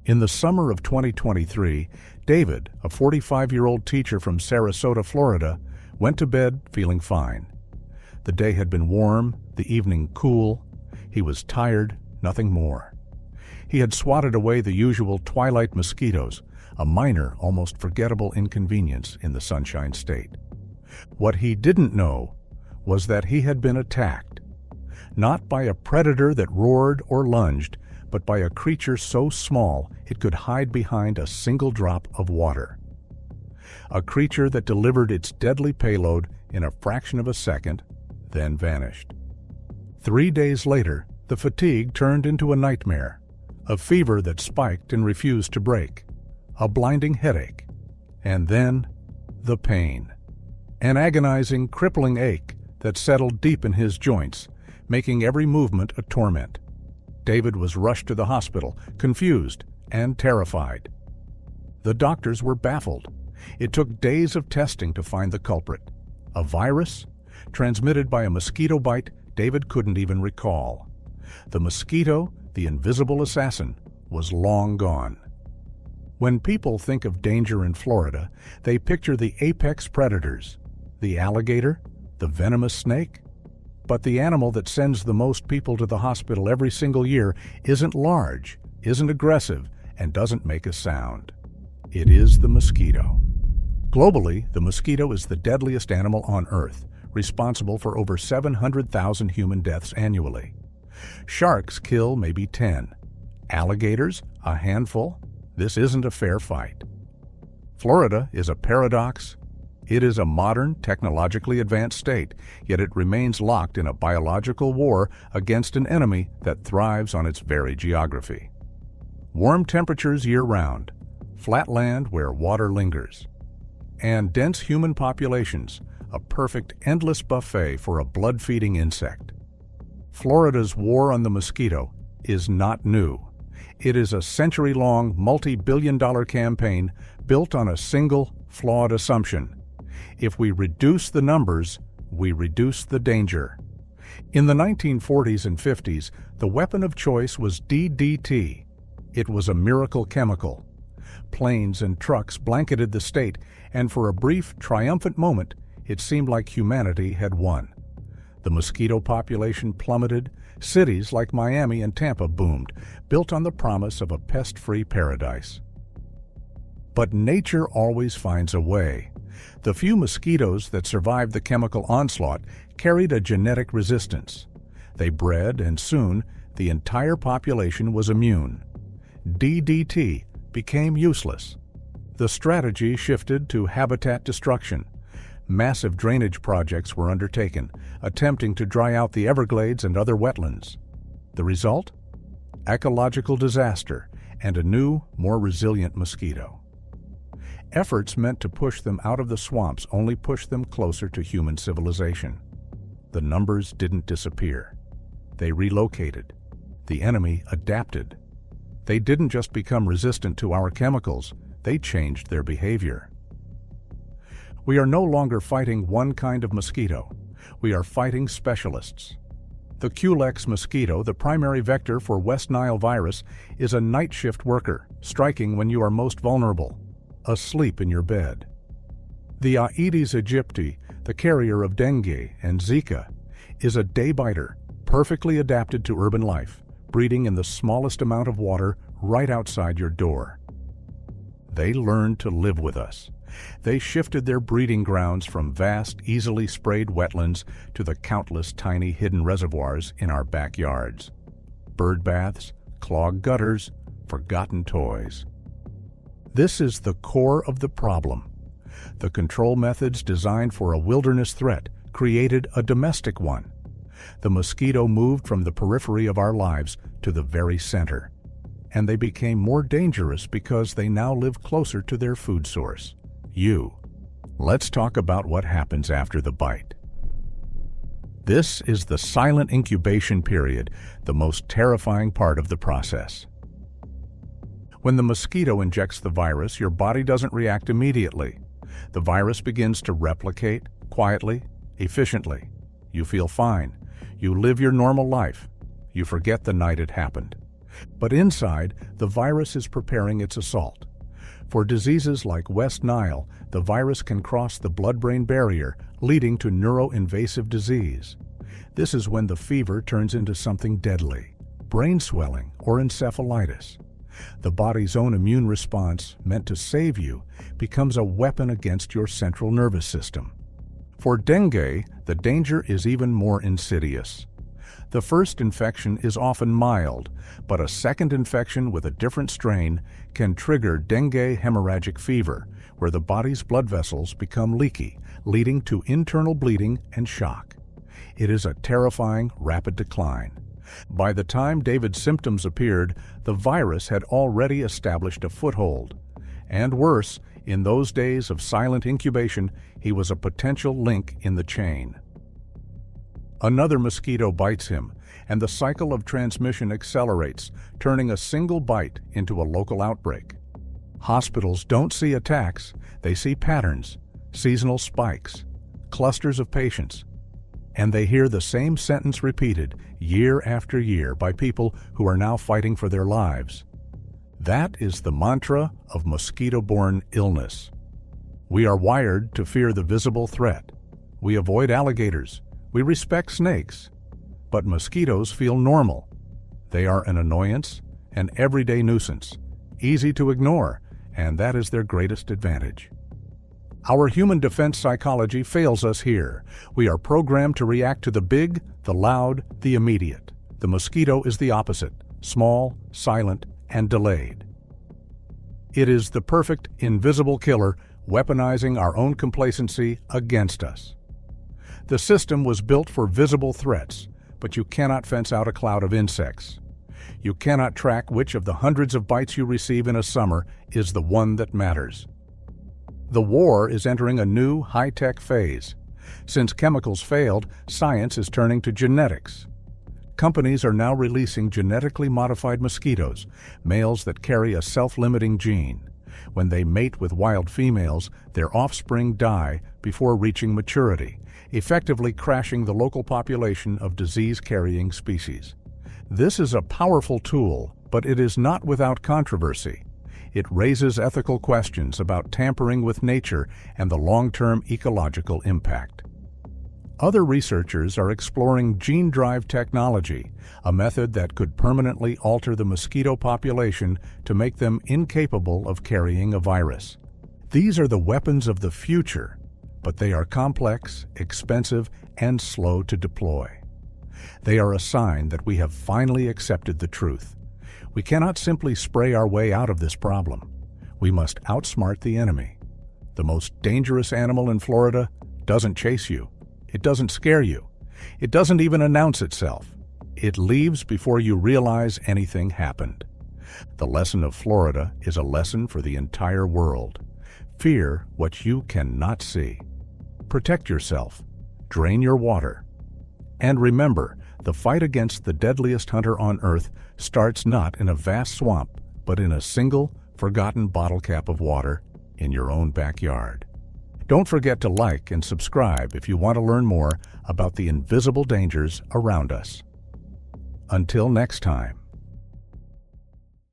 In the summer of 2023, David, a 45-year-old teacher from Sarasota, Florida, went to bed feeling fine. The day had been warm, the evening cool. He was tired, nothing more. He had swatted away the usual twilight mosquitoes, a minor, almost forgettable inconvenience in the Sunshine State. What he didn't know was that he had been attacked, not by a predator that roared or lunged, but by a creature so small it could hide behind a single drop of water. A creature that delivered its deadly payload in a fraction of a second, then vanished. 3 days later, the fatigue turned into a nightmare, a fever that spiked and refused to break, a blinding headache, and then the pain. An agonizing, crippling ache that settled deep in his joints, making every movement a torment. David was rushed to the hospital, confused and terrified. The doctors were baffled. It took days of testing to find the culprit. A virus? Transmitted by a mosquito bite David couldn't even recall. The mosquito, the invisible assassin, was long gone. When people think of danger in Florida, they picture the apex predators, the alligator, the venomous snake. But the animal that sends the most people to the hospital every single year isn't large, isn't aggressive, and doesn't make a sound. It is the mosquito. Globally, the mosquito is the deadliest animal on Earth, responsible for over 700,000 human deaths annually. Sharks kill maybe 10. Alligators, a handful. This isn't a fair fight. Florida is a paradox. It is a modern, technologically advanced state, yet it remains locked in a biological war against an enemy that thrives on its very geography. Warm temperatures year-round, flat land where water lingers, and dense human populations, a perfect endless buffet for a blood-feeding insect. Florida's war on the mosquito is not new. It is a century-long, multi-billion-dollar campaign built on a single, flawed assumption. If we reduce the numbers, we reduce the danger. In the 1940s and 50s, the weapon of choice was DDT. It was a miracle chemical. Planes and trucks blanketed the state, and for a brief, triumphant moment, it seemed like humanity had won. The mosquito population plummeted, cities like Miami and Tampa boomed, built on the promise of a pest-free paradise. But nature always finds a way. The few mosquitoes that survived the chemical onslaught carried a genetic resistance. They bred, and soon the entire population was immune. DDT became useless. The strategy shifted to habitat destruction. Massive drainage projects were undertaken, attempting to dry out the Everglades and other wetlands. The result? Ecological disaster and a new, more resilient mosquito. Efforts meant to push them out of the swamps only pushed them closer to human civilization. The numbers didn't disappear. They relocated. The enemy adapted. They didn't just become resistant to our chemicals, they changed their behavior. We are no longer fighting one kind of mosquito. We are fighting specialists. The Culex mosquito, the primary vector for West Nile virus, is a night shift worker, striking when you are most vulnerable, asleep in your bed. The Aedes aegypti, the carrier of dengue and Zika, is a day biter, perfectly adapted to urban life, breeding in the smallest amount of water right outside your door. They learned to live with us. They shifted their breeding grounds from vast, easily sprayed wetlands to the countless tiny hidden reservoirs in our backyards. Bird baths, clogged gutters, forgotten toys. This is the core of the problem. The control methods designed for a wilderness threat created a domestic one. The mosquito moved from the periphery of our lives to the very center. And they became more dangerous because they now live closer to their food source, you. Let's talk about what happens after the bite. This is the silent incubation period, the most terrifying part of the process. When the mosquito injects the virus, your body doesn't react immediately. The virus begins to replicate quietly, efficiently. You feel fine. You live your normal life. You forget the night it happened. But inside, the virus is preparing its assault. For diseases like West Nile, the virus can cross the blood-brain barrier, leading to neuroinvasive disease. This is when the fever turns into something deadly, brain swelling or encephalitis. The body's own immune response, meant to save you, becomes a weapon against your central nervous system. For dengue, the danger is even more insidious. The first infection is often mild, but a second infection with a different strain can trigger dengue hemorrhagic fever, where the body's blood vessels become leaky, leading to internal bleeding and shock. It is a terrifying, rapid decline. By the time David's symptoms appeared, the virus had already established a foothold. And worse, in those days of silent incubation, he was a potential link in the chain. Another mosquito bites him, and the cycle of transmission accelerates, turning a single bite into a local outbreak. Hospitals don't see attacks, they see patterns, seasonal spikes, clusters of patients, and they hear the same sentence repeated year after year by people who are now fighting for their lives. That is the mantra of mosquito-borne illness. We are wired to fear the visible threat. We avoid alligators. We respect snakes. But mosquitoes feel normal. They are an annoyance, an everyday nuisance, easy to ignore, and that is their greatest advantage. Our human defense psychology fails us here. We are programmed to react to the big, the loud, the immediate. The mosquito is the opposite, small, silent, and delayed. It is the perfect invisible killer, weaponizing our own complacency against us. The system was built for visible threats, but you cannot fence out a cloud of insects. You cannot track which of the hundreds of bites you receive in a summer is the one that matters. The war is entering a new high-tech phase. Since chemicals failed, science is turning to genetics. Companies are now releasing genetically modified mosquitoes, males that carry a self-limiting gene. When they mate with wild females, their offspring die before reaching maturity, effectively crashing the local population of disease-carrying species. This is a powerful tool, but it is not without controversy. It raises ethical questions about tampering with nature and the long-term ecological impact. Other researchers are exploring gene-drive technology, a method that could permanently alter the mosquito population to make them incapable of carrying a virus. These are the weapons of the future, but they are complex, expensive, and slow to deploy. They are a sign that we have finally accepted the truth. We cannot simply spray our way out of this problem. We must outsmart the enemy. The most dangerous animal in Florida doesn't chase you. It doesn't scare you. It doesn't even announce itself. It leaves before you realize anything happened. The lesson of Florida is a lesson for the entire world. Fear what you cannot see. Protect yourself. Drain your water. And remember, the fight against the deadliest hunter on Earth starts not in a vast swamp, but in a single, forgotten bottle cap of water in your own backyard. Don't forget to like and subscribe if you want to learn more about the invisible dangers around us. Until next time.